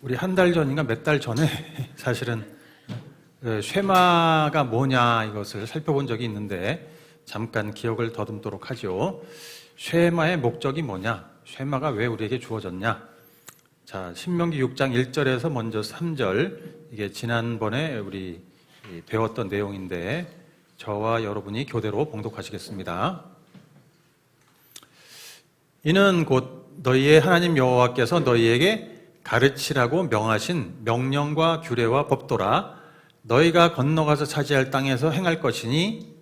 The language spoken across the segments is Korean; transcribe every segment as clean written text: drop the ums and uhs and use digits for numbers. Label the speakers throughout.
Speaker 1: 우리 한 달 전인가 몇 달 전에 사실은 쉐마가 뭐냐 이것을 살펴본 적이 있는데 잠깐 기억을 더듬도록 하죠. 쉐마의 목적이 뭐냐? 쉐마가 왜 우리에게 주어졌냐? 자, 신명기 6장 1절에서 먼저 3절, 이게 지난번에 우리 배웠던 내용인데 저와 여러분이 교대로 봉독하시겠습니다. 이는 곧 너희의 하나님 여호와께서 너희에게 가르치라고 명하신 명령과 규례와 법도라. 너희가 건너가서 차지할 땅에서 행할 것이니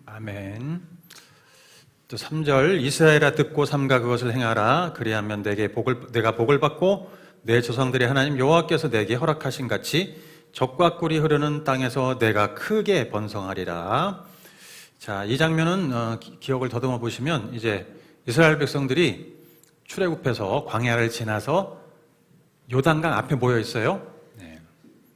Speaker 1: 아멘. 또 3절, 이스라엘아 듣고 삼가 그것을 행하라. 그리하면 내가 복을 받고 내 조상들의 하나님 여호와께서 내게 허락하신 같이 젖과 꿀이 흐르는 땅에서 내가 크게 번성하리라. 자, 이 장면은 기억을 더듬어 보시면 이제 이스라엘 백성들이 출애굽해서 광야를 지나서 요단강 앞에 모여 있어요.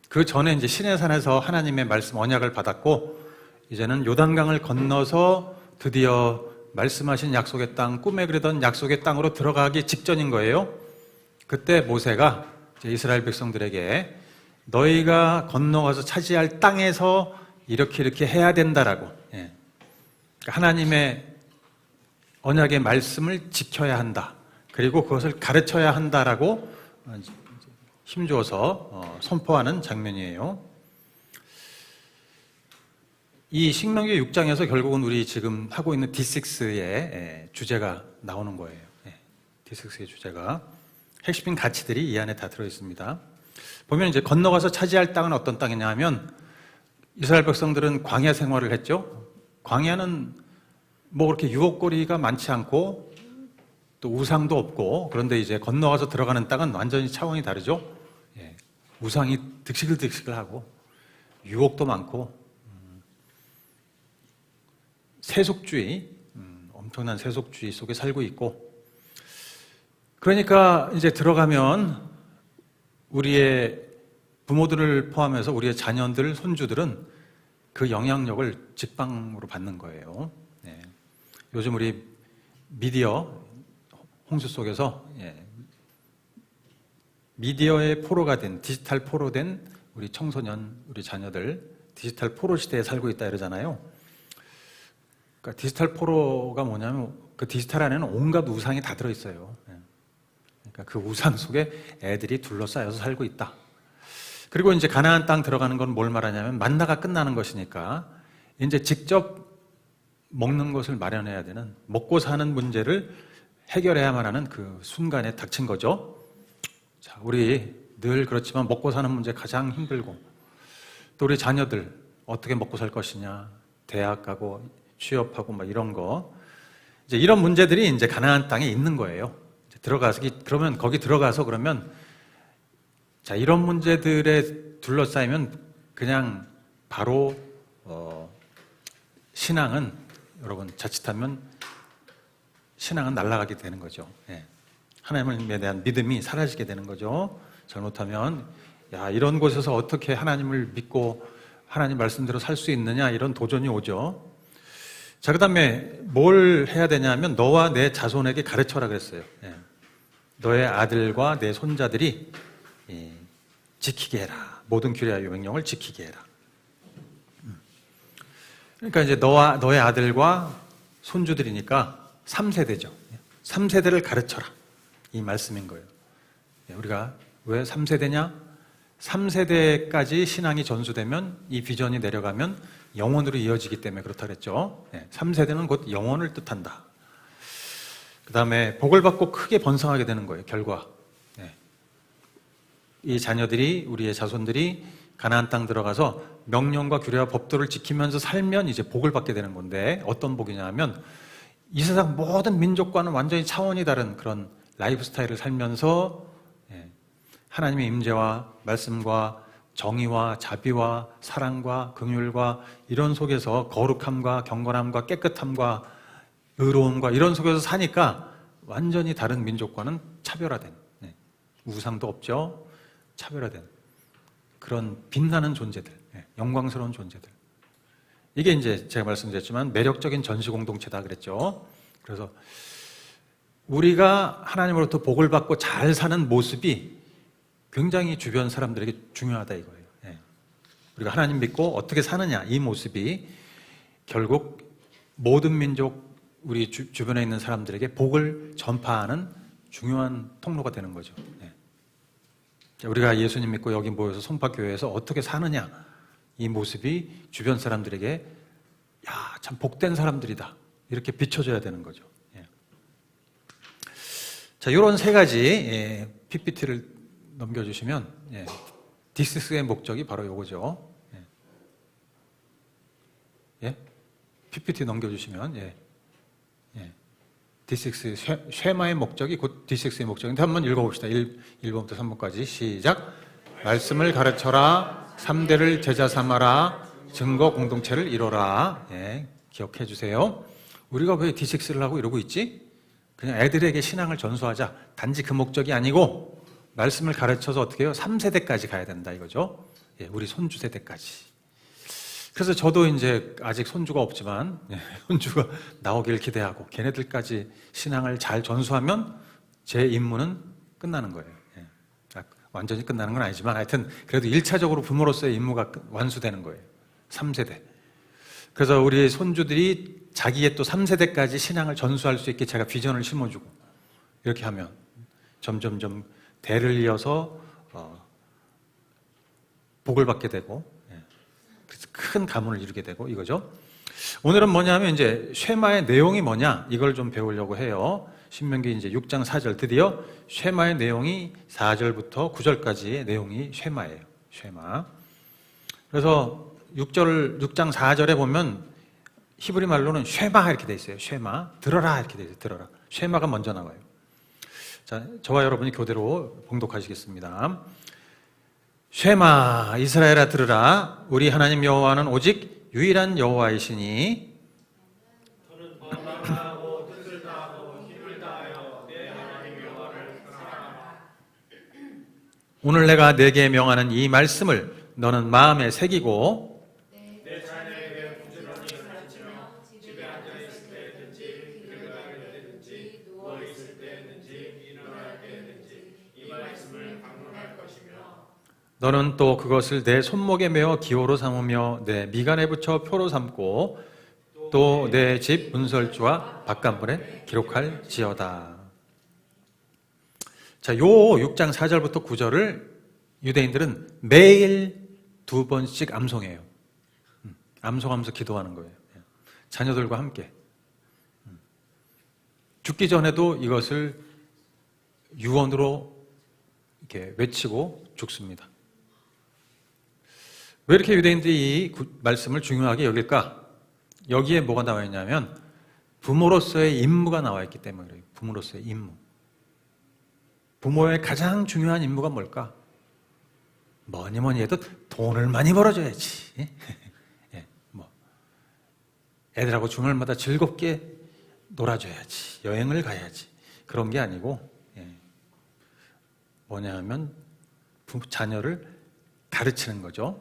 Speaker 1: 그 전에 이제 시내산에서 하나님의 말씀 언약을 받았고 이제는 요단강을 건너서 드디어 말씀하신 약속의 땅, 꿈에 그리던 약속의 땅으로 들어가기 직전인 거예요. 그때 모세가 이제 이스라엘 백성들에게 너희가 건너가서 차지할 땅에서 이렇게 해야 된다라고, 그러니까 하나님의 언약의 말씀을 지켜야 한다. 그리고 그것을 가르쳐야 한다라고 힘주어서 선포하는 장면이에요. 이 신명기 6장에서 결국은 우리 지금 하고 있는 D6의 주제가 나오는 거예요. D6의 주제가. 핵심인 가치들이 이 안에 다 들어있습니다. 보면 이제 건너가서 차지할 땅은 어떤 땅이냐 하면 이스라엘 백성들은 광야 생활을 했죠. 광야는 뭐 그렇게 유혹거리가 많지 않고 또 우상도 없고 그런데 이제 건너가서 들어가는 땅은 완전히 차원이 다르죠. 우상이 득실득실하고 유혹도 많고 세속주의, 엄청난 세속주의 속에 살고 있고 그러니까 이제 들어가면 우리의 부모들을 포함해서 우리의 자녀들, 손주들은 그 영향력을 직방으로 받는 거예요. 요즘 우리 미디어 홍수 속에서 미디어의 포로가 된, 디지털 포로 된 우리 청소년, 우리 자녀들 디지털 포로 시대에 살고 있다 이러잖아요. 그러니까 디지털 포로가 뭐냐면 그 디지털 안에는 온갖 우상이 다 들어있어요. 그러니까 그 우상 속에 애들이 둘러싸여서 살고 있다. 그리고 이제 가나안 땅 들어가는 건 뭘 말하냐면 만나가 끝나는 것이니까 이제 직접 먹는 것을 마련해야 되는 먹고 사는 문제를 해결해야만 하는 그 순간에 닥친 거죠. 자, 우리 늘 그렇지만 먹고 사는 문제 가장 힘들고 또 우리 자녀들 어떻게 먹고 살 것이냐, 대학 가고 취업하고 막 이런 거 이제 이런 문제들이 이제 가나안 땅에 있는 거예요. 그러면 거기 들어가서 그러면 자 이런 문제들에 둘러싸이면 그냥 바로 신앙은 여러분 자칫하면 신앙은 날아가게 되는 거죠. 하나님에 대한 믿음이 사라지게 되는 거죠. 잘못하면 야 이런 곳에서 어떻게 하나님을 믿고 하나님 말씀대로 살 수 있느냐 이런 도전이 오죠. 자, 그 다음에 뭘 해야 되냐면 너와 내 자손에게 가르쳐라 그랬어요. 너의 아들과 내 손자들이 지키게 해라. 모든 규례와 명령을 지키게 해라. 그러니까 이제 너의 아들과 손주들이니까 3세대죠. 3세대를 가르쳐라. 이 말씀인 거예요. 우리가 왜 3세대냐? 3세대까지 신앙이 전수되면 이 비전이 내려가면 영원으로 이어지기 때문에 그렇다 그랬죠. 3세대는 곧 영원을 뜻한다. 그 다음에 복을 받고 크게 번성하게 되는 거예요. 결과 이 자녀들이 우리의 자손들이 가나안 땅 들어가서 명령과 규례와 법도를 지키면서 살면 이제 복을 받게 되는 건데 어떤 복이냐 하면 이 세상 모든 민족과는 완전히 차원이 다른 그런 라이프 스타일을 살면서 하나님의 임재와 말씀과 정의와 자비와 사랑과 긍휼과 이런 속에서 거룩함과 경건함과 깨끗함과 의로움과 이런 속에서 사니까 완전히 다른 민족과는 차별화된 우상도 없죠. 차별화된 그런 빛나는 존재들, 영광스러운 존재들. 이게 이제 제가 말씀드렸지만 매력적인 전시 공동체다 그랬죠. 그래서 우리가 하나님으로부터 복을 받고 잘 사는 모습이 굉장히 주변 사람들에게 중요하다 이거예요. 우리가 하나님 믿고 어떻게 사느냐, 이 모습이 결국 모든 민족, 우리 주변에 있는 사람들에게 복을 전파하는 중요한 통로가 되는 거죠. 우리가 예수님 믿고 여기 모여서 송파교회에서 어떻게 사느냐, 이 모습이 주변 사람들에게 야, 참 복된 사람들이다, 이렇게 비춰줘야 되는 거죠. 자, 이런 세 가지 PPT를 넘겨주시면 D6의 목적이 바로 이거죠. PPT 넘겨주시면 D6 쉐마의 목적이 곧 D6의 목적인데 한번 읽어봅시다. 1번부터 3번까지 시작. 말씀을 가르쳐라. 3대를 제자 삼아라. 증거 공동체를 이뤄라. 기억해 주세요. 우리가 왜 D6를 하고 이러고 있지? 그냥 애들에게 신앙을 전수하자. 단지 그 목적이 아니고 말씀을 가르쳐서 어떻게 해요? 3세대까지 가야 된다 이거죠. 우리 손주 세대까지. 그래서 저도 이제 아직 손주가 없지만 손주가 나오길 기대하고 걔네들까지 신앙을 잘 전수하면 제 임무는 끝나는 거예요. 완전히 끝나는 건 아니지만 하여튼 그래도 1차적으로 부모로서의 임무가 완수되는 거예요. 3세대. 그래서 우리 손주들이 자기의 또 3세대까지 신앙을 전수할 수 있게 제가 비전을 심어주고 이렇게 하면 점점점 대를 이어서 복을 받게 되고 큰 가문을 이루게 되고 이거죠. 오늘은 뭐냐면 이제 쉐마의 내용이 뭐냐 이걸 좀 배우려고 해요. 신명기 이제 6장 4절 드디어 쉐마의 내용이 4절부터 9절까지의 내용이 쉐마예요. 쉐마. 그래서 6장 4절에 보면 히브리 말로는 쉐마 이렇게 돼 있어요. 쉐마. 들어라 이렇게 돼 있어요. 들어라. 쉐마가 먼저 나와요. 자, 저와 여러분이 교대로 봉독하시겠습니다. 쉐마 이스라엘아 들으라. 우리 하나님 여호와는 오직 유일한 여호와이시니 오늘 내가 네게 명하는 이 말씀을 너는 마음에 새기고 내 자녀에게 부지런히 가르치며 집에 앉아 있을 때든지 길을 가를 때든지 누워 있을 때든지 일어날 때든지 이 말씀을 강론할 것이며 너는 또 그것을 내 손목에 메어 기호로 삼으며 내 미간에 붙여 표로 삼고 또 내 집 문설주와 바깥문에 기록할지어다. 자, 요 6장 4절부터 9절을 유대인들은 매일 2번씩 암송해요. 암송하면서 기도하는 거예요. 자녀들과 함께. 죽기 전에도 이것을 유언으로 이렇게 외치고 죽습니다. 왜 이렇게 유대인들이 이 말씀을 중요하게 여길까? 여기에 뭐가 나와 있냐면 부모로서의 임무가 나와 있기 때문에 그래요. 부모로서의 임무. 부모의 가장 중요한 임무가 뭘까? 뭐니 해도 돈을 많이 벌어줘야지. 애들하고 주말마다 즐겁게 놀아줘야지. 여행을 가야지. 그런 게 아니고 뭐냐 하면 자녀를 가르치는 거죠.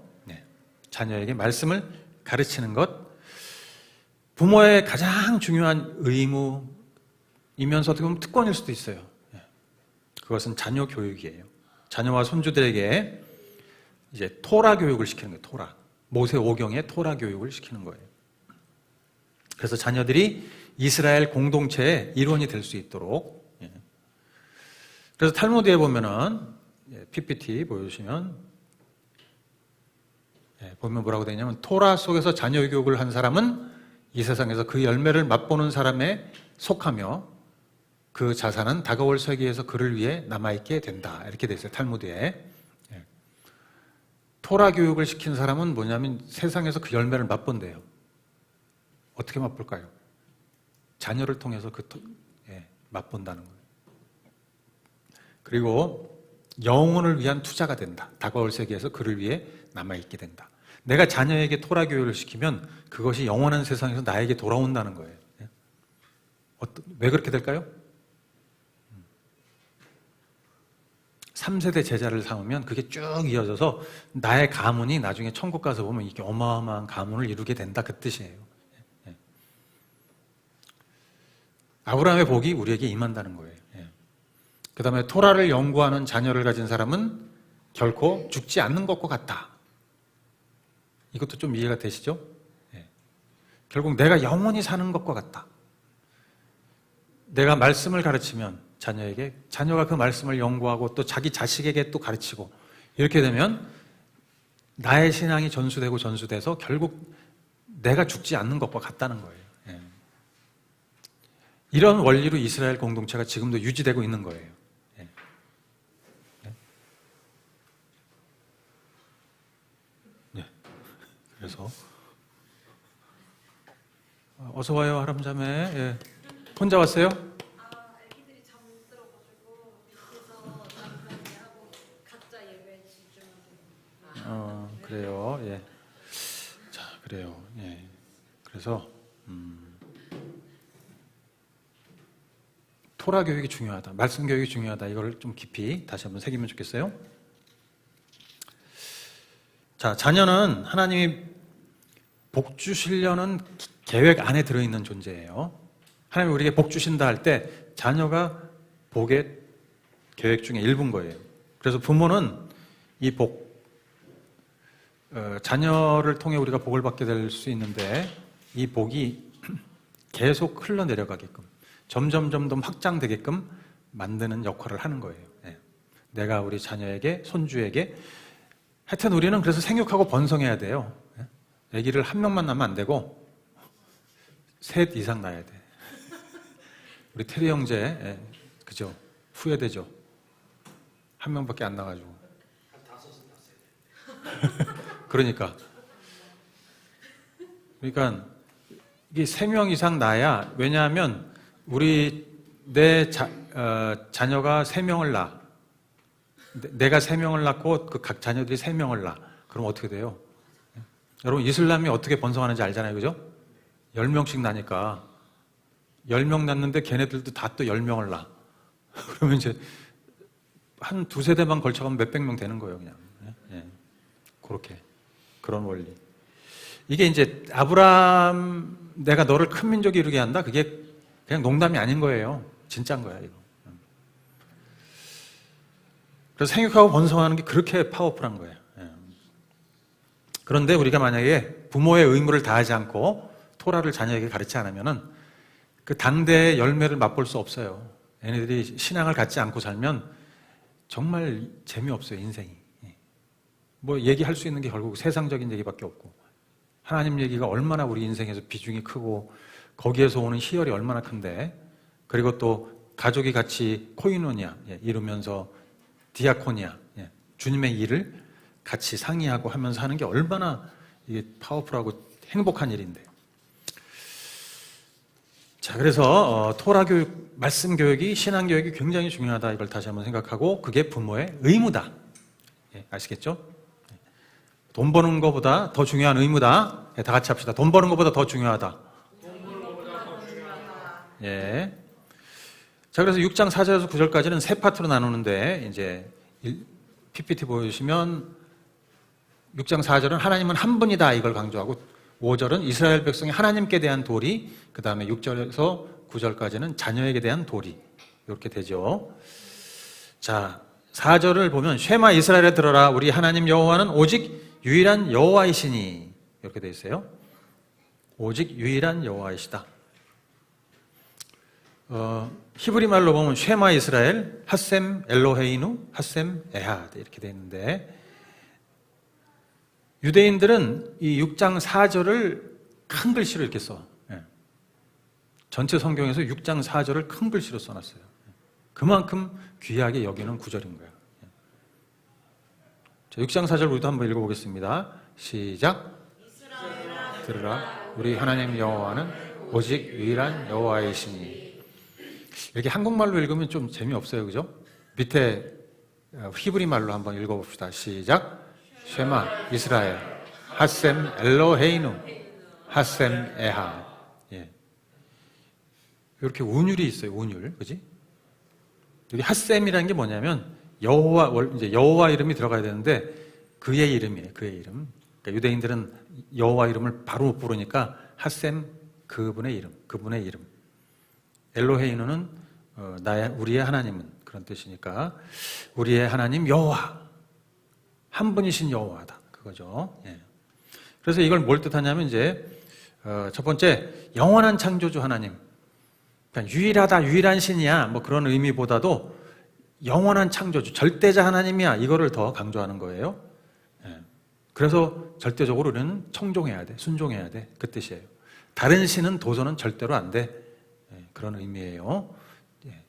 Speaker 1: 자녀에게 말씀을 가르치는 것. 부모의 가장 중요한 의무이면서 어떻게 보면 특권일 수도 있어요. 그것은 자녀 교육이에요. 자녀와 손주들에게 이제 토라 교육을 시키는 거예요. 토라. 모세 오경의 토라 교육을 시키는 거예요. 그래서 자녀들이 이스라엘 공동체의 일원이 될 수 있도록. 그래서 탈무드에 보면은 PPT 보여주시면 보면 뭐라고 되어 있냐면 토라 속에서 자녀 교육을 한 사람은 이 세상에서 그 열매를 맛보는 사람에 속하며 그 자산은 다가올 세계에서 그를 위해 남아있게 된다. 이렇게 되어 있어요. 탈무드에. 토라 교육을 시킨 사람은 뭐냐면 세상에서 그 열매를 맛본대요. 어떻게 맛볼까요? 자녀를 통해서 맛본다는 거예요. 그리고 영혼을 위한 투자가 된다. 다가올 세계에서 그를 위해 남아있게 된다. 내가 자녀에게 토라 교육을 시키면 그것이 영원한 세상에서 나에게 돌아온다는 거예요. 왜 그렇게 될까요? 3세대 제자를 삼으면 그게 쭉 이어져서 나의 가문이 나중에 천국 가서 보면 이게 어마어마한 가문을 이루게 된다, 그 뜻이에요. 예. 아브라함의 복이 우리에게 임한다는 거예요. 예. 그 다음에 토라를 연구하는 자녀를 가진 사람은 결코 죽지 않는 것과 같다. 이것도 좀 이해가 되시죠? 예. 결국 내가 영원히 사는 것과 같다. 내가 말씀을 가르치면 자녀에게, 자녀가 그 말씀을 연구하고 또 자기 자식에게 또 가르치고, 이렇게 되면 나의 신앙이 전수되고 전수돼서 결국 내가 죽지 않는 것과 같다는 거예요. 예. 이런 원리로 이스라엘 공동체가 지금도 유지되고 있는 거예요. 예. 네. 그래서 어서 와요, 하람자매. 예. 혼자 왔어요?
Speaker 2: 애기들이 잠들어가지고 밑에서 잠깐 하고 각자 예배에 집중하고.
Speaker 1: 그래요. 예. 자, 그래요. 예. 그래서 토라 교육이 중요하다, 말씀 교육이 중요하다, 이걸 좀 깊이 다시 한번 새기면 좋겠어요. 자, 자녀는 하나님이 복 주시려는 계획 안에 들어있는 존재예요. 하나님이 우리에게 복 주신다 할 때 자녀가 복의 계획 중에 일부인 거예요. 그래서 부모는 이 복, 자녀를 통해 우리가 복을 받게 될 수 있는데, 이 복이 계속 흘러내려가게끔, 점점 확장되게끔 만드는 역할을 하는 거예요. 예. 내가 우리 자녀에게, 손주에게, 하여튼 우리는 그래서 생육하고 번성해야 돼요. 예. 아기를 한 명만 낳으면 안 되고 셋 이상 낳아야 돼. 우리 테리 형제, 예. 그죠? 후회되죠? 한 명밖에 안 나가지고. 그러니까 이게 3명 이상 낳아야, 왜냐하면 내 자녀가 3명을 낳아. 내가 3명을 낳고 그 각 자녀들이 3명을 낳아. 그럼 어떻게 돼요? 여러분, 이슬람이 어떻게 번성하는지 알잖아요, 그죠? 10명씩 나니까 10명 낳는데 걔네들도 다 또 10명을 낳아. 그러면 이제 한 2세대만 걸쳐가면 몇백 명 되는 거예요, 그냥. 예. 그렇게. 그런 원리. 이게 이제 아브라함, 내가 너를 큰 민족이 이루게 한다? 그게 그냥 농담이 아닌 거예요. 진짜인 거야, 이거. 그래서 생육하고 번성하는 게 그렇게 파워풀한 거예요. 예. 그런데 우리가 만약에 부모의 의무를 다하지 않고 토라를 자녀에게 가르치지 않으면은 그 당대의 열매를 맛볼 수 없어요. 얘네들이 신앙을 갖지 않고 살면 정말 재미없어요, 인생이. 뭐 얘기할 수 있는 게 결국 세상적인 얘기밖에 없고, 하나님 얘기가 얼마나 우리 인생에서 비중이 크고 거기에서 오는 희열이 얼마나 큰데, 그리고 또 가족이 같이 코이노니아 이루면서 디아코니아, 주님의 일을 같이 상의하고 하면서 하는 게 얼마나 이게 파워풀하고 행복한 일인데. 자, 그래서 토라 교육, 말씀 교육이, 신앙 교육이 굉장히 중요하다, 이걸 다시 한번 생각하고, 그게 부모의 의무다. 아시겠죠? 돈 버는 것보다 더 중요한 의무다. 다 같이 합시다. 돈 버는 것보다 더 중요하다. 예. 자, 그래서 6장 4절에서 9절까지는 세 파트로 나누는데, 이제 PPT 보시면 6장 4절은 하나님은 한 분이다, 이걸 강조하고, 5절은 이스라엘 백성이 하나님께 대한 도리, 그 다음에 6절에서 9절까지는 자녀에게 대한 도리, 이렇게 되죠. 자, 4절을 보면 쉐마 이스라엘에 들어라, 우리 하나님 여호와는 오직 유일한 여호와이시니, 이렇게 되어 있어요. 오직 유일한 여호와이시다. 히브리 말로 보면 쉐마 이스라엘, 핫셈 엘로헤이누, 핫셈 에하드, 이렇게 되어 있는데, 유대인들은 이 6장 4절을 큰 글씨로 이렇게 써. 전체 성경에서 6장 4절을 큰 글씨로 써놨어요. 그만큼 귀하게 여기는 구절인 거예요. 자, 6장 4절 우리도 한번 읽어보겠습니다. 시작. 들으라, 우리 하나님 여호와는 오직 유일한 여호와이시니. 이렇게 한국말로 읽으면 좀 재미없어요, 그죠? 밑에 히브리 말로 한번 읽어봅시다. 시작. 쉐마 이스라엘, 핫셈 엘로헤이누, 핫셈 에하. 예. 이렇게 운율이 있어요, 운율. 그지? 여기 핫셈이라는 게 뭐냐면 이제 여호와 이름이 들어가야 되는데 그의 이름이에요. 그의 이름. 그러니까 유대인들은 여호와 이름을 바로 못 부르니까 핫셈 그분의 이름. 엘로헤이누는 우리의 하나님은 그런 뜻이니까 우리의 하나님 여호와, 한 분이신 여호와다 그거죠. 예. 그래서 이걸 뭘 뜻하냐면 이제 첫 번째 영원한 창조주 하나님, 그러니까 유일한 신이야 뭐 그런 의미보다도 영원한 창조주, 절대자 하나님이야 이거를 더 강조하는 거예요. 예. 그래서 절대적으로 우리는 청종해야 돼, 순종해야 돼 그 뜻이에요. 다른 신은 도전은 절대로 안 돼. 예. 그런 의미예요. 예.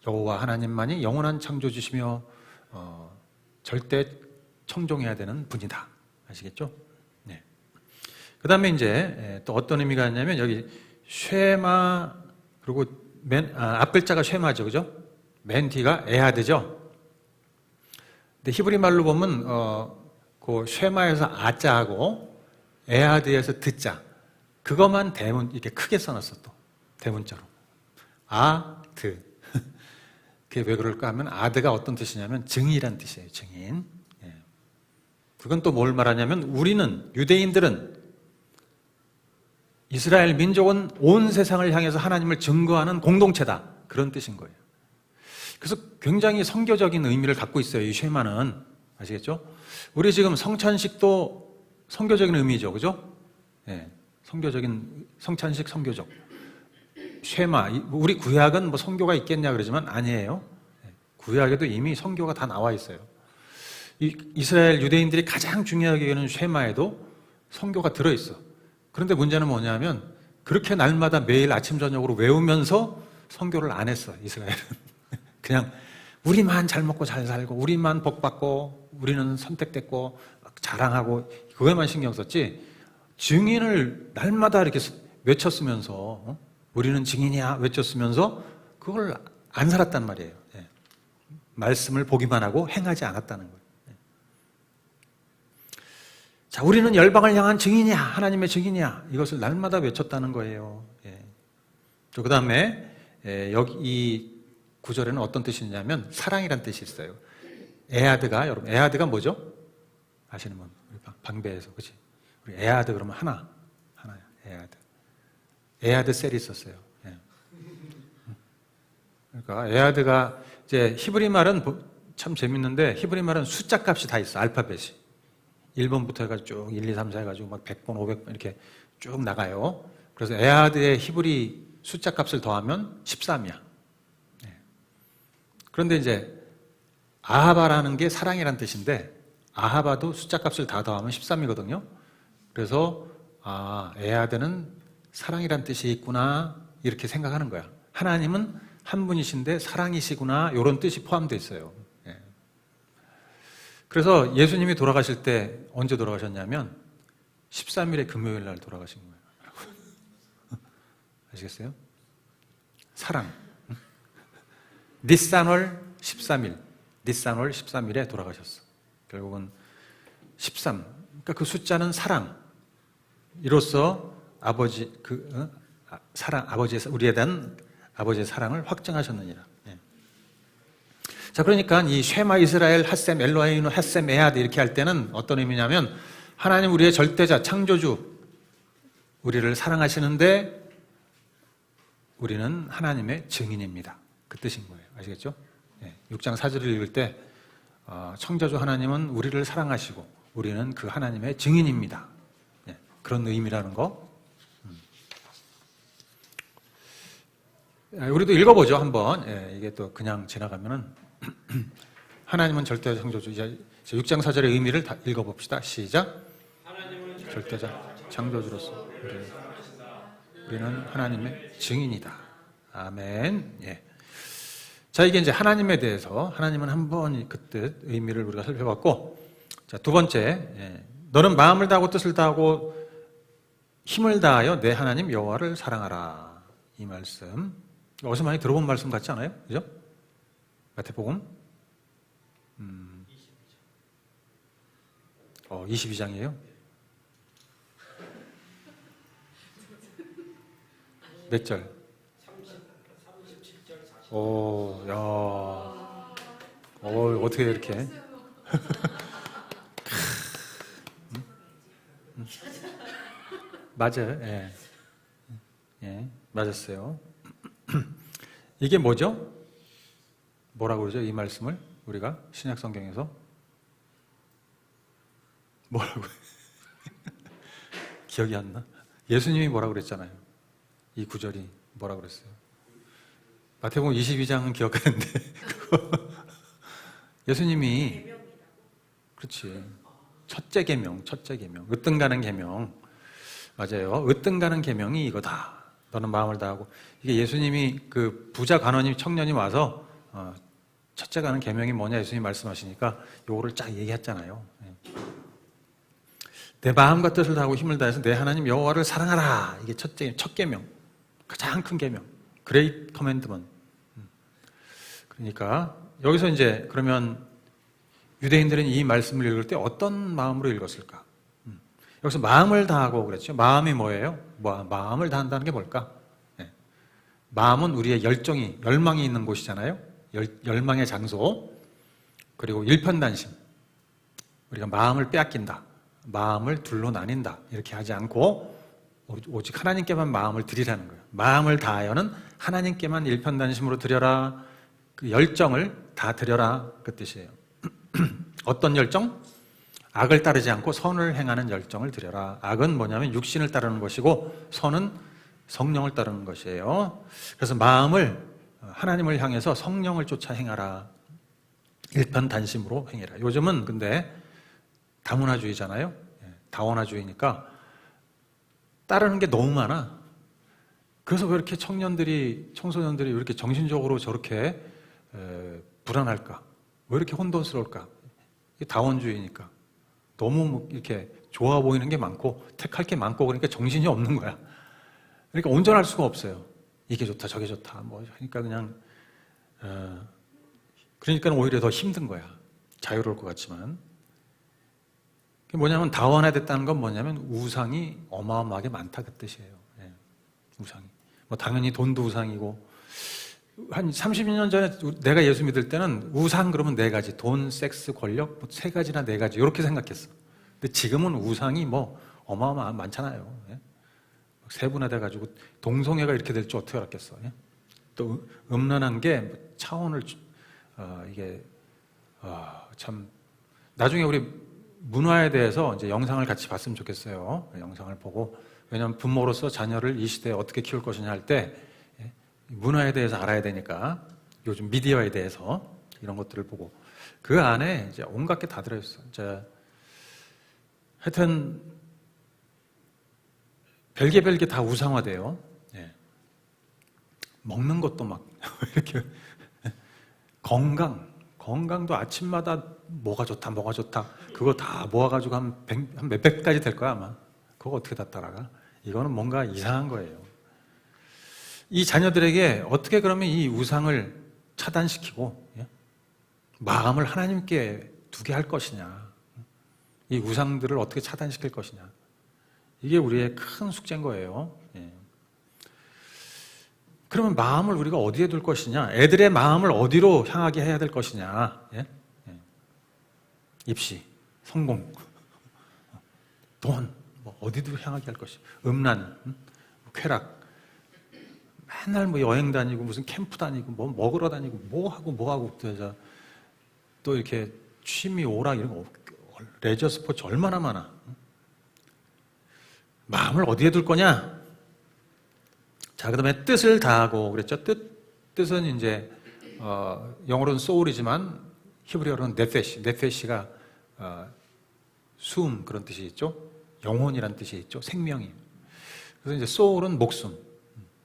Speaker 1: 여호와 하나님만이 영원한 창조주시며 절대 청종해야 되는 분이다. 아시겠죠? 네. 그 다음에 이제 또 어떤 의미가 있냐면 여기 쉐마, 그리고 앞 글자가 쉐마죠, 그죠? 맨 뒤가 에하드죠. 근데 히브리 말로 보면 그 쉐마에서 아자하고 에하드에서 드자, 그것만 대문 이렇게 크게 써놨어. 또 대문자로 아드. 그게 왜 그럴까 하면 아드가 어떤 뜻이냐면 증인이란 뜻이에요. 증인. 예. 그건 또 뭘 말하냐면 우리는, 유대인들은, 이스라엘 민족은 온 세상을 향해서 하나님을 증거하는 공동체다 그런 뜻인 거예요. 그래서 굉장히 선교적인 의미를 갖고 있어요. 이 쉐마는. 아시겠죠? 우리 지금 성찬식도 선교적인 의미죠, 그죠? 예. 성찬식 선교적. 쉐마, 우리 구약은 뭐 선교가 있겠냐 그러지만 아니에요. 구약에도 이미 선교가 다 나와 있어요. 이스라엘 유대인들이 가장 중요하게 여기는 쉐마에도 선교가 들어있어. 그런데 문제는 뭐냐면 그렇게 날마다 매일 아침 저녁으로 외우면서 선교를 안 했어. 이스라엘은 그냥 우리만 잘 먹고 잘 살고 우리만 복 받고 우리는 선택됐고 자랑하고 그거에만 신경 썼지, 증인을 날마다 이렇게 외쳤으면서 우리는 증인이야 외쳤으면서 그걸 안 살았단 말이에요. 예. 말씀을 보기만 하고 행하지 않았다는 거예요. 예. 자, 우리는 열방을 향한 증인이야, 하나님의 증인이야, 이것을 날마다 외쳤다는 거예요. 예. 그 다음에 여기 이 구절에는 어떤 뜻이 있냐면 사랑이란 뜻이 있어요. 여러분 에하드가 뭐죠? 아시는 분? 우리 방배에서, 그렇지? 우리 에하드 그러면 하나야. 에하드 셀이 있었어요. 예. 그러니까 에하드가 이제 히브리 말은 참 재밌는데 히브리 말은 숫자 값이 다 있어. 알파벳이 1번부터 해가지고 쭉 1, 2, 3, 4 해가지고 막 100번, 500번 이렇게 쭉 나가요. 그래서 에하드의 히브리 숫자 값을 더하면 13이야. 예. 그런데 이제 아하바라는 게 사랑이란 뜻인데 아하바도 숫자 값을 다 더하면 13이거든요. 그래서 에하드는 사랑이란 뜻이 있구나 이렇게 생각하는 거야. 하나님은 한 분이신데 사랑이시구나 이런 뜻이 포함되어 있어요. 예. 그래서 예수님이 돌아가실 때 언제 돌아가셨냐면 13일의 금요일 날 돌아가신 거예요. 아시겠어요? 사랑. 니산월 13일, 니산월 13일에 돌아가셨어. 결국은 13. 그러니까 그 숫자는 사랑. 이로써 우리에 대한 아버지의 사랑을 확증하셨느니라. 예. 자, 그러니까 이 쉐마 이스라엘, 핫셈 엘로헤이누, 핫셈 에하드 이렇게 할 때는 어떤 의미냐면 하나님 우리의 절대자, 창조주, 우리를 사랑하시는데 우리는 하나님의 증인입니다. 그 뜻인 거예요. 아시겠죠? 예. 6장 4절을 읽을 때 창조주 하나님은 우리를 사랑하시고 우리는 그 하나님의 증인입니다. 예. 그런 의미라는 거. 우리도 읽어보죠, 한번. 예, 이게 또 그냥 지나가면은. 하나님은 절대자 창조주. 이제 6장 4절의 의미를 다 읽어봅시다. 시작. 절대자 창조주로서 우리는 하나님의 증인이다. 아멘. 예. 자, 이게 이제 하나님에 대해서, 하나님은 한 번 그 뜻, 의미를 우리가 살펴봤고, 자, 두 번째, 예. 너는 마음을 다하고 뜻을 다하고 힘을 다하여 내 하나님 여호와를 사랑하라. 이 말씀. 어디서 많이 들어본 말씀 같지 않아요? 그죠? 마태복음 22장이에요? 몇 절? 오, 야. 어떻게 이렇게. 맞아요. 예. 예, 맞았어요. 이게 뭐죠? 뭐라고 그러죠? 이 말씀을 우리가 신약 성경에서 뭐라고 기억이 안 나? 예수님이 뭐라고 그랬잖아요. 이 구절이 뭐라고 그랬어요? 마태복음 22장은 기억하는데 예수님이 그렇지. 첫째 계명, 으뜸가는 계명. 맞아요. 으뜸가는 계명이 이거다. 너는 마음을 다하고. 이게 예수님이 그 부자 관원님 청년이 와서 첫째 가는 계명이 뭐냐 예수님이 말씀하시니까 요거를 쫙 얘기했잖아요. 내 마음과 뜻을 다하고 힘을 다해서 내 하나님 여호와를 사랑하라. 이게 첫 계명. 가장 큰 계명. 그레이트 커맨드먼트. 그러니까 여기서 이제 그러면 유대인들은 이 말씀을 읽을 때 어떤 마음으로 읽었을까? 여기서 마음을 다하고 그랬죠. 마음이 뭐예요? 마음을 다한다는 게 뭘까? 마음은 우리의 열망이 있는 곳이잖아요. 열망의 장소. 그리고 일편단심. 우리가 마음을 빼앗긴다. 마음을 둘로 나뉜다. 이렇게 하지 않고 오직 하나님께만 마음을 드리라는 거예요. 마음을 다하여는 하나님께만 일편단심으로 드려라. 그 열정을 다 드려라. 그 뜻이에요. 어떤 열정? 악을 따르지 않고 선을 행하는 열정을 드려라. 악은 뭐냐면 육신을 따르는 것이고 선은 성령을 따르는 것이에요. 그래서 마음을 하나님을 향해서 성령을 쫓아 행하라. 일편단심으로 행해라. 요즘은 근데 다문화주의잖아요. 다원화주의니까 따르는 게 너무 많아. 그래서 왜 이렇게 청소년들이 왜 이렇게 정신적으로 저렇게 불안할까? 왜 이렇게 혼돈스러울까? 이게 다원주의니까. 너무 이렇게 좋아 보이는 게 많고 택할 게 많고 그러니까 정신이 없는 거야. 그러니까 온전할 수가 없어요. 이게 좋다 저게 좋다 뭐 그러니까 그냥 그러니까 오히려 더 힘든 거야. 자유로울 것 같지만. 그게 뭐냐면 다원화됐다는 건 뭐냐면 우상이 어마어마하게 많다 그 뜻이에요. 우상이. 뭐 당연히 돈도 우상이고 한 32년 전에 내가 예수 믿을 때는 우상 그러면 4가지 돈, 섹스, 권력 뭐 3가지나 4가지 이렇게 생각했어. 근데 지금은 우상이 뭐 많잖아요. 세분화돼 가지고 동성애가 이렇게 될 줄 어떻게 알았겠어. 또 음란한 게 차원을 이게 참 나중에 우리 문화에 대해서 이제 영상을 같이 봤으면 좋겠어요. 영상을 보고 왜냐하면 부모로서 자녀를 이 시대에 어떻게 키울 것이냐 할 때 문화에 대해서 알아야 되니까 요즘 미디어에 대해서 이런 것들을 보고 그 안에 이제 온갖 게 다 들어있어. 이제 하여튼 별게 다 우상화돼요. 먹는 것도 막 이렇게 건강도 아침마다 뭐가 좋다 그거 다 모아가지고 한 몇백 가지 될 거야 아마. 그거 어떻게 다 따라가? 이거는 뭔가 이상한 거예요. 이 자녀들에게 어떻게 그러면 이 우상을 차단시키고 마음을 하나님께 두게 할 것이냐, 이 우상들을 어떻게 차단시킬 것이냐, 이게 우리의 큰 숙제인 거예요. 그러면 마음을 우리가 어디에 둘 것이냐, 애들의 마음을 어디로 향하게 해야 될 것이냐. 입시, 성공, 돈, 뭐 어디로 향하게 할 것이, 음란, 쾌락, 맨날 뭐 여행 다니고 무슨 캠프 다니고 뭐 먹으러 다니고 뭐 하고 또 이렇게 취미 오락 이런 거 레저 스포츠 얼마나 많아. 마음을 어디에 둘 거냐? 자, 그다음에 뜻을 다하고 그랬죠. 뜻은 이제 영어로는 soul이지만 히브리어로는 네페시가 숨 그런 뜻이 있죠. 영혼이란 뜻이 있죠. 생명이. 그래서 이제 soul은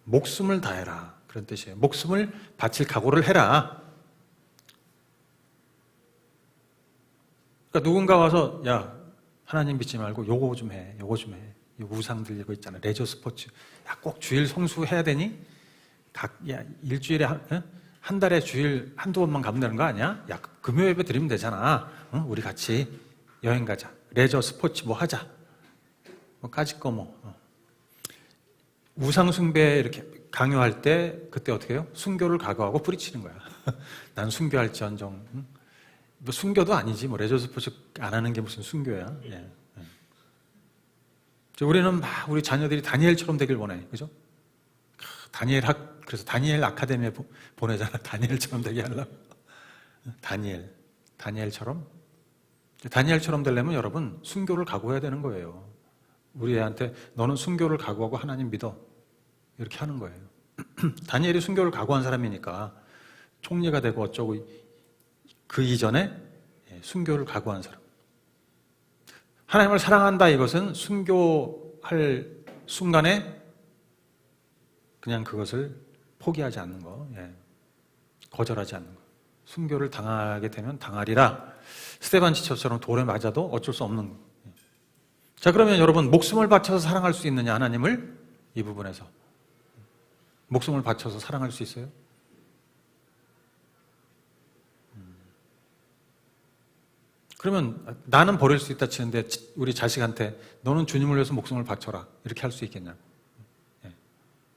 Speaker 1: 목숨을 다해라 그런 뜻이에요. 목숨을 바칠 각오를 해라. 그러니까 누군가 와서 야 하나님 믿지 말고 요거 좀 해. 우상들 이거 있잖아. 레저 스포츠. 야, 꼭 주일 성수해야 되니? 일주일에 한 달에 주일 한두 번만 가면 되는 거 아니야? 야, 금요 예배 드리면 되잖아. 우리 같이 여행 가자. 레저 스포츠 뭐 하자. 뭐 까짓 거 뭐. 우상 숭배 이렇게 강요할 때 그때 어떻게 해요? 순교를 각오하고 뿌리치는 거야. 난 순교할지언정 뭐 순교도 아니지. 뭐 레저 스포츠 안 하는 게 무슨 순교야. 예. 우리는 막 우리 자녀들이 다니엘처럼 되길 원해. 그죠? 그래서 다니엘 아카데미에 보내잖아. 다니엘처럼 되게 하려고. 다니엘처럼 되려면 여러분 순교를 각오해야 되는 거예요. 우리 애한테 너는 순교를 각오하고 하나님 믿어. 이렇게 하는 거예요. 다니엘이 순교를 각오한 사람이니까 총리가 되고 어쩌고 그 이전에 순교를 각오한 사람. 하나님을 사랑한다 이것은 순교할 순간에 그냥 그것을 포기하지 않는 거, 거절하지 않는 거. 순교를 당하게 되면 당하리라. 스데반 지처처럼 돌에 맞아도 어쩔 수 없는 거. 자, 그러면 여러분 목숨을 바쳐서 사랑할 수 있느냐 하나님을? 이 부분에서 목숨을 바쳐서 사랑할 수 있어요? 그러면 나는 버릴 수 있다 치는데 우리 자식한테 너는 주님을 위해서 목숨을 바쳐라 이렇게 할 수 있겠냐?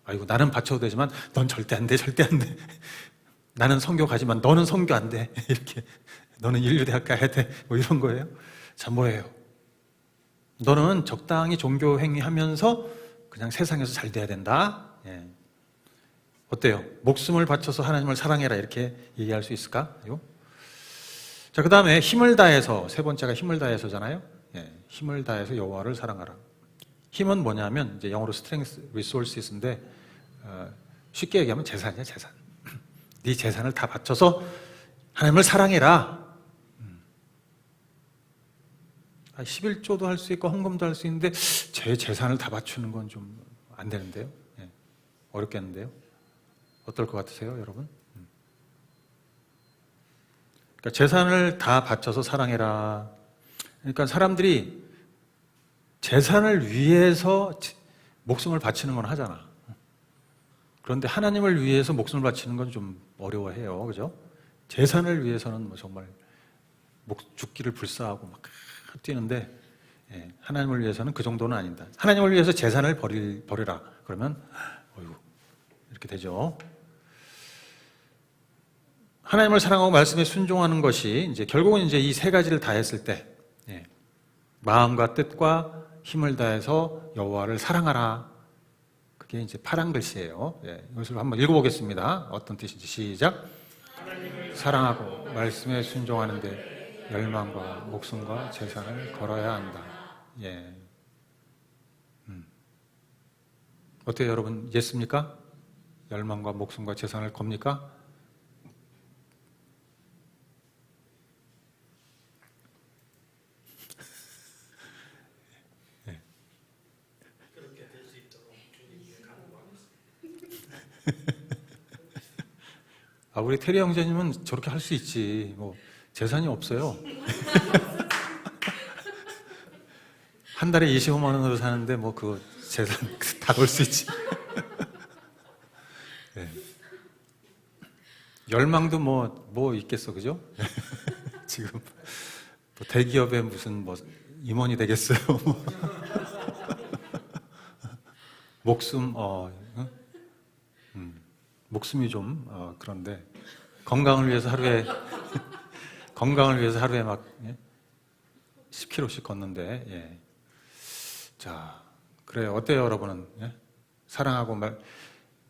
Speaker 1: 아이고 나는 바쳐도 되지만 넌 절대 안 돼, 절대 안 돼. 나는 선교 가지만 너는 선교 안 돼. 이렇게 너는 인류대학 가야 돼. 뭐 이런 거예요? 자, 뭐예요? 너는 적당히 종교 행위하면서 그냥 세상에서 잘 돼야 된다. 어때요? 목숨을 바쳐서 하나님을 사랑해라 이렇게 얘기할 수 있을까요? 자, 그 다음에 힘을 다해서, 세 번째가 힘을 다해서잖아요. 힘을 다해서 여호와를 사랑하라. 힘은 뭐냐면 이제 영어로 strength resources인데 쉽게 얘기하면 재산이야, 재산. 네 재산을 다 바쳐서 하나님을 사랑해라. 11조도 할 수 있고 헌금도 할 수 있는데 제 재산을 다 바치는 건 좀 안 되는데요. 어렵겠는데요. 어떨 것 같으세요, 여러분? 그러니까 재산을 다 바쳐서 사랑해라. 그러니까 사람들이 재산을 위해서 목숨을 바치는 건 하잖아. 그런데 하나님을 위해서 목숨을 바치는 건 좀 어려워해요. 그죠? 재산을 위해서는 뭐 정말 죽기를 불사하고 막 뛰는데 하나님을 위해서는 그 정도는 아니다. 하나님을 위해서 재산을 버리라. 그러면 어휴, 이렇게 되죠. 하나님을 사랑하고 말씀에 순종하는 것이 이제 결국은 이제 이 세 가지를 다 했을 때 마음과 뜻과 힘을 다해서 여호와를 사랑하라. 그게 이제 파란 글씨예요. 이것을 한번 읽어보겠습니다. 어떤 뜻인지 시작. 사랑하고 말씀에 순종하는데 열망과 목숨과 재산을 걸어야 한다. 어때요, 여러분? 이해했습니까? 열망과 목숨과 재산을 겁니까? 우리 테리 형제님은 저렇게 할 수 있지. 뭐 재산이 없어요. 한 달에 25만 원으로 사는데 뭐 그 재산 다 걸 수 있지. 열망도 뭐 있겠어, 그죠? 지금 뭐 대기업에 무슨 뭐 임원이 되겠어요. 목숨 목숨이 좀 그런데 건강을 위해서 하루에 막 10km씩 걷는데 자, 그래요. 어때요, 여러분은? 사랑하고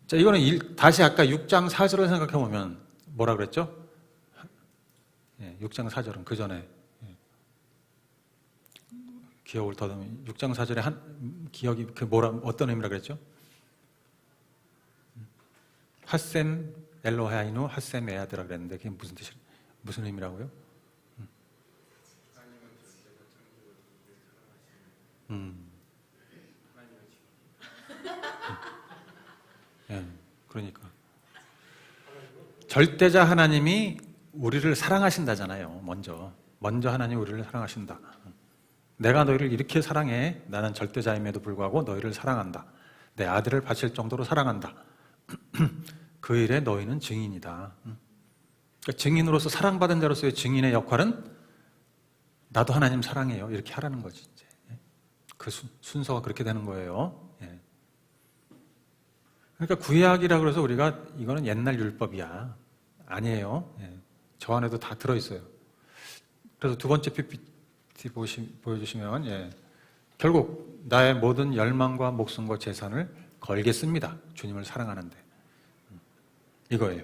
Speaker 1: 자, 이거는 다시 아까 6장 4절을 생각해 보면 뭐라 그랬죠? 6장 4절은 그 전에 기억을 더듬으면 6장 4절에 기억이 어떤 의미라 그랬죠? 핫셈 엘로하이누 핫셈 에아드라 그랬는데 그게 무슨 의미라고요? 그러니까 절대자 하나님이 우리를 사랑하신다잖아요. 먼저 하나님이 우리를 사랑하신다. 내가 너희를 이렇게 사랑해. 나는 절대자임에도 불구하고 너희를 사랑한다. 내 아들을 바칠 정도로 사랑한다. 그 일에 너희는 증인이다. 그러니까 증인으로서 사랑받은 자로서의 증인의 역할은 나도 하나님 사랑해요. 이렇게 하라는 거지. 이제. 그 순서가 그렇게 되는 거예요. 그러니까 구약이라고 해서 우리가 이거는 옛날 율법이야. 아니에요. 저 안에도 다 들어있어요. 그래서 두 번째 PPT 보여주시면, 예. 결국 나의 모든 열망과 목숨과 재산을 걸겠습니다. 주님을 사랑하는데. 이거예요.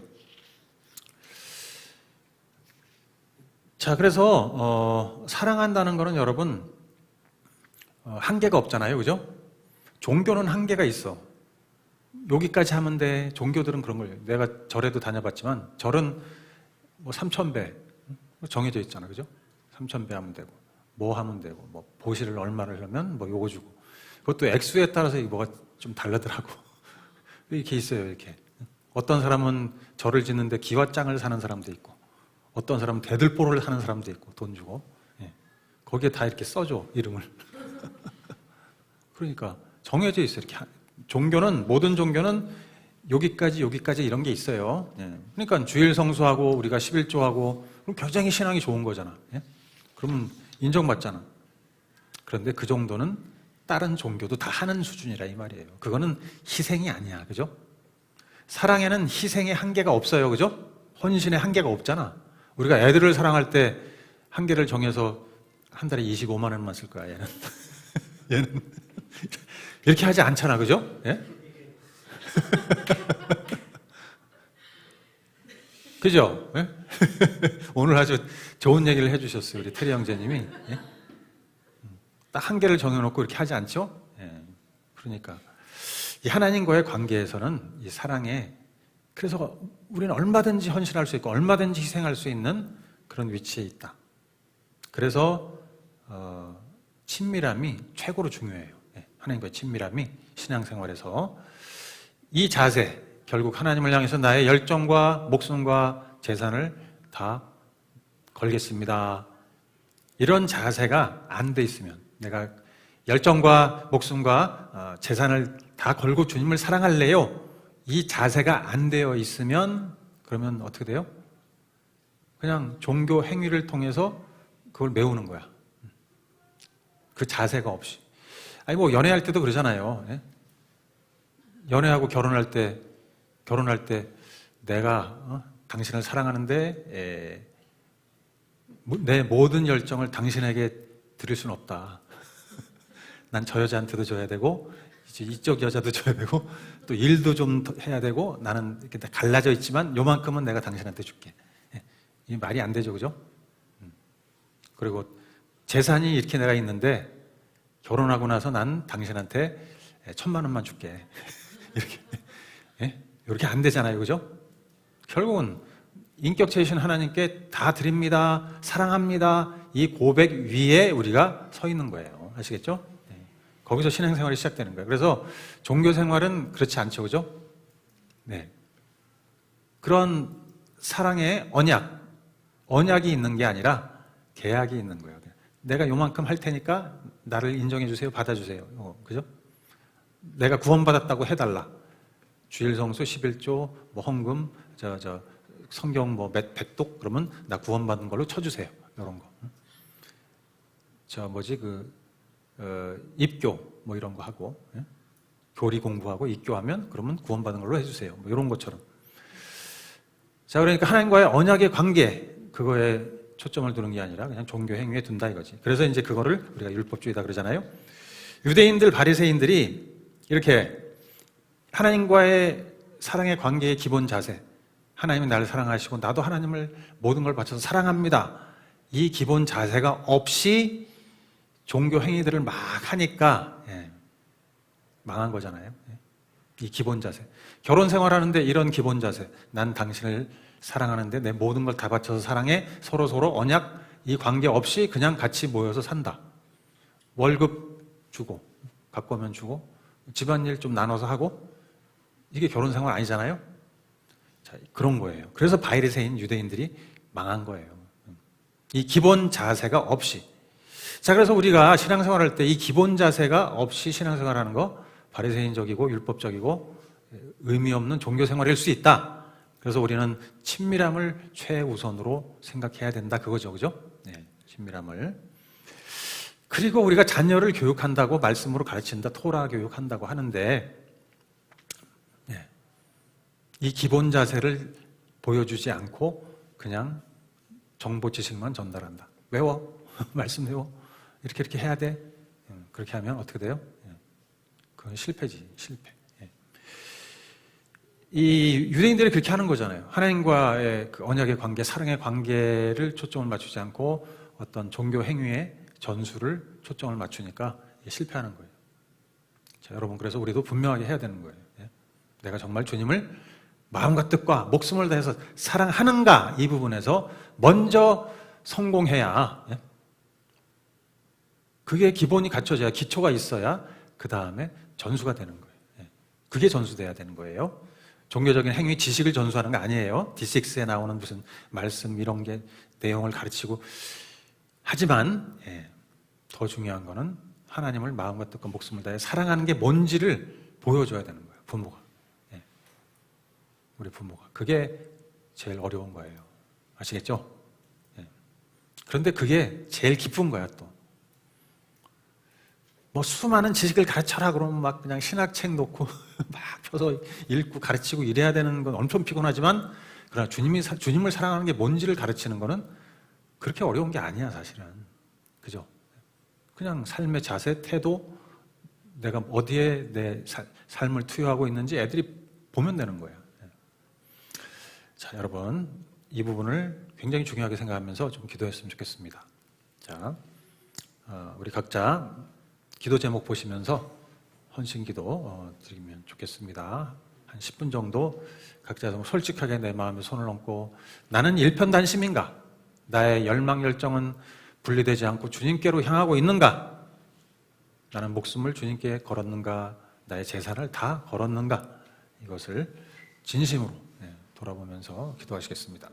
Speaker 1: 자, 그래서 사랑한다는 거는 여러분 한계가 없잖아요, 그죠? 종교는 한계가 있어. 여기까지 하면 돼. 종교들은 그런 거예요. 내가 절에도 다녀봤지만 절은 뭐 3,000배 정해져 있잖아, 그죠? 3,000배 하면 되고, 뭐 하면 되고, 뭐 보시를 얼마를 하면 뭐 요거 주고. 그것도 액수에 따라서 이게 뭐가 좀 다르더라고. 이렇게 있어요, 이렇게. 어떤 사람은 절을 짓는데 기와장을 사는 사람도 있고, 어떤 사람은 대들보를 하는 사람도 있고, 돈 주고. 예. 거기에 다 이렇게 써줘, 이름을. 그러니까 정해져 있어요. 이렇게. 종교는, 모든 종교는 여기까지 이런 게 있어요. 예. 그러니까 주일 성수하고 우리가 11조하고 그럼 굉장히 신앙이 좋은 거잖아. 예? 그러면 인정받잖아. 그런데 그 정도는 다른 종교도 다 하는 수준이라 이 말이에요. 그거는 희생이 아니야. 그죠? 사랑에는 희생의 한계가 없어요. 그죠? 헌신의 한계가 없잖아. 우리가 애들을 사랑할 때 한계를 정해서 한 달에 25만 원만 쓸 거야, 얘는. 얘는 이렇게 하지 않잖아. 그죠? 예? 그죠? 예? 오늘 아주 좋은 얘기를 해주셨어요. 우리 테리 형제님이. 예? 딱 한계를 정해놓고 이렇게 하지 않죠? 예. 그러니까 이 하나님과의 관계에서는 이 사랑에, 그래서 우리는 얼마든지 헌신할 수 있고 얼마든지 희생할 수 있는 그런 위치에 있다. 그래서 친밀함이 최고로 중요해요. 예. 하나님과의 친밀함이 신앙생활에서 이 자세, 결국 하나님을 향해서 나의 열정과 목숨과 재산을 다 걸겠습니다. 이런 자세가 안 돼 있으면, 내가 열정과 목숨과 재산을 다 걸고 주님을 사랑할래요, 이 자세가 안 되어 있으면 그러면 어떻게 돼요? 그냥 종교 행위를 통해서 그걸 메우는 거야. 그 자세가 없이. 아니 뭐 연애할 때도 그러잖아요. 예? 연애하고 결혼할 때 내가 당신을 사랑하는데 내 모든 열정을 당신에게 드릴 수는 없다. 난 저 여자한테도 줘야 되고 이쪽 여자도 줘야 되고 또 일도 좀 해야 되고 나는 이렇게 다 갈라져 있지만 요만큼은 내가 당신한테 줄게. 이 말이 안 되죠, 그죠? 그리고 재산이 이렇게 내가 있는데 결혼하고 나서 난 당신한테 1,000만 원만 줄게. 이렇게. 이렇게 안 되잖아요, 그죠? 결국은 인격체이신 하나님께 다 드립니다, 사랑합니다, 이 고백 위에 우리가 서 있는 거예요. 아시겠죠? 거기서 신앙생활이 시작되는 거예요. 그래서 종교생활은 그렇지 않죠, 그죠? 네. 그런 사랑의 언약이 있는 게 아니라 계약이 있는 거예요. 내가 요만큼 할 테니까 나를 인정해 주세요, 받아주세요. 그죠? 내가 구원받았다고 해달라. 주일성수 11조, 뭐 헌금, 성경 뭐 100독 그러면 나 구원받은 걸로 쳐주세요. 이런 거. 입교 뭐 이런 거 하고, 예? 교리 공부하고 입교하면 그러면 구원받은 걸로 해주세요. 뭐 이런 것처럼. 자, 그러니까 하나님과의 언약의 관계, 그거에 초점을 두는 게 아니라 그냥 종교 행위에 둔다 이거지. 그래서 이제 그거를 우리가 율법주의다 그러잖아요. 유대인들, 바리새인들이 이렇게 하나님과의 사랑의 관계의 기본 자세, 하나님이 나를 사랑하시고 나도 하나님을 모든 걸 바쳐서 사랑합니다, 이 기본 자세가 없이 종교 행위들을 막 하니까 망한 거잖아요. 이 기본 자세. 결혼 생활하는데 이런 기본 자세, 난 당신을 사랑하는데 내 모든 걸 다 바쳐서 사랑해, 서로 언약, 이 관계 없이 그냥 같이 모여서 산다. 월급 주고 갖고 오면 주고 집안일 좀 나눠서 하고, 이게 결혼 생활 아니잖아요. 자, 그런 거예요. 그래서 바리새인 유대인들이 망한 거예요. 이 기본 자세가 없이. 자, 그래서 우리가 신앙생활할 때 이 기본 자세가 없이 신앙생활하는 거 바리새인적이고 율법적이고 의미 없는 종교생활일 수 있다. 그래서 우리는 친밀함을 최우선으로 생각해야 된다, 그거죠, 그죠? 네, 친밀함을. 그리고 우리가 자녀를 교육한다고, 말씀으로 가르친다, 토라 교육한다고 하는데 이 기본 자세를 보여주지 않고 그냥 정보 지식만 전달한다. 외워. 말씀 외워. 이렇게 해야 돼. 그렇게 하면 어떻게 돼요? 그건 실패지, 실패. 이 유대인들이 그렇게 하는 거잖아요. 하나님과의 그 언약의 관계, 사랑의 관계를 초점을 맞추지 않고 어떤 종교 행위의 전술을 초점을 맞추니까 실패하는 거예요. 자, 여러분, 그래서 우리도 분명하게 해야 되는 거예요. 내가 정말 주님을 마음과 뜻과 목숨을 다해서 사랑하는가, 이 부분에서 먼저 성공해야, 그게 기본이 갖춰져야, 기초가 있어야 그 다음에 전수가 되는 거예요. 그게 전수돼야 되는 거예요. 종교적인 행위, 지식을 전수하는 거 아니에요. D6에 나오는 무슨 말씀 이런 게 내용을 가르치고. 하지만 더 중요한 거는 하나님을 마음과 뜻과 목숨을 다해 사랑하는 게 뭔지를 보여줘야 되는 거예요. 부모가. 우리 부모가. 그게 제일 어려운 거예요. 아시겠죠? 그런데 그게 제일 기쁜 거야, 또. 뭐 수많은 지식을 가르쳐라 그러면 막 그냥 신학책 놓고 막 펴서 읽고 가르치고 이래야 되는 건 엄청 피곤하지만, 그러나 주님을 사랑하는 게 뭔지를 가르치는 거는 그렇게 어려운 게 아니야, 사실은. 그죠? 그냥 삶의 자세, 태도, 내가 어디에 내 삶을 투여하고 있는지 애들이 보면 되는 거예요. 자, 여러분, 이 부분을 굉장히 중요하게 생각하면서 좀 기도했으면 좋겠습니다. 자, 우리 각자 기도 제목 보시면서 헌신 기도 드리면 좋겠습니다. 한 10분 정도 각자 좀 솔직하게 내 마음에 손을 얹고, 나는 일편단심인가? 나의 열망 열정은 분리되지 않고 주님께로 향하고 있는가? 나는 목숨을 주님께 걸었는가? 나의 재산을 다 걸었는가? 이것을 진심으로 돌아보면서 기도하시겠습니다.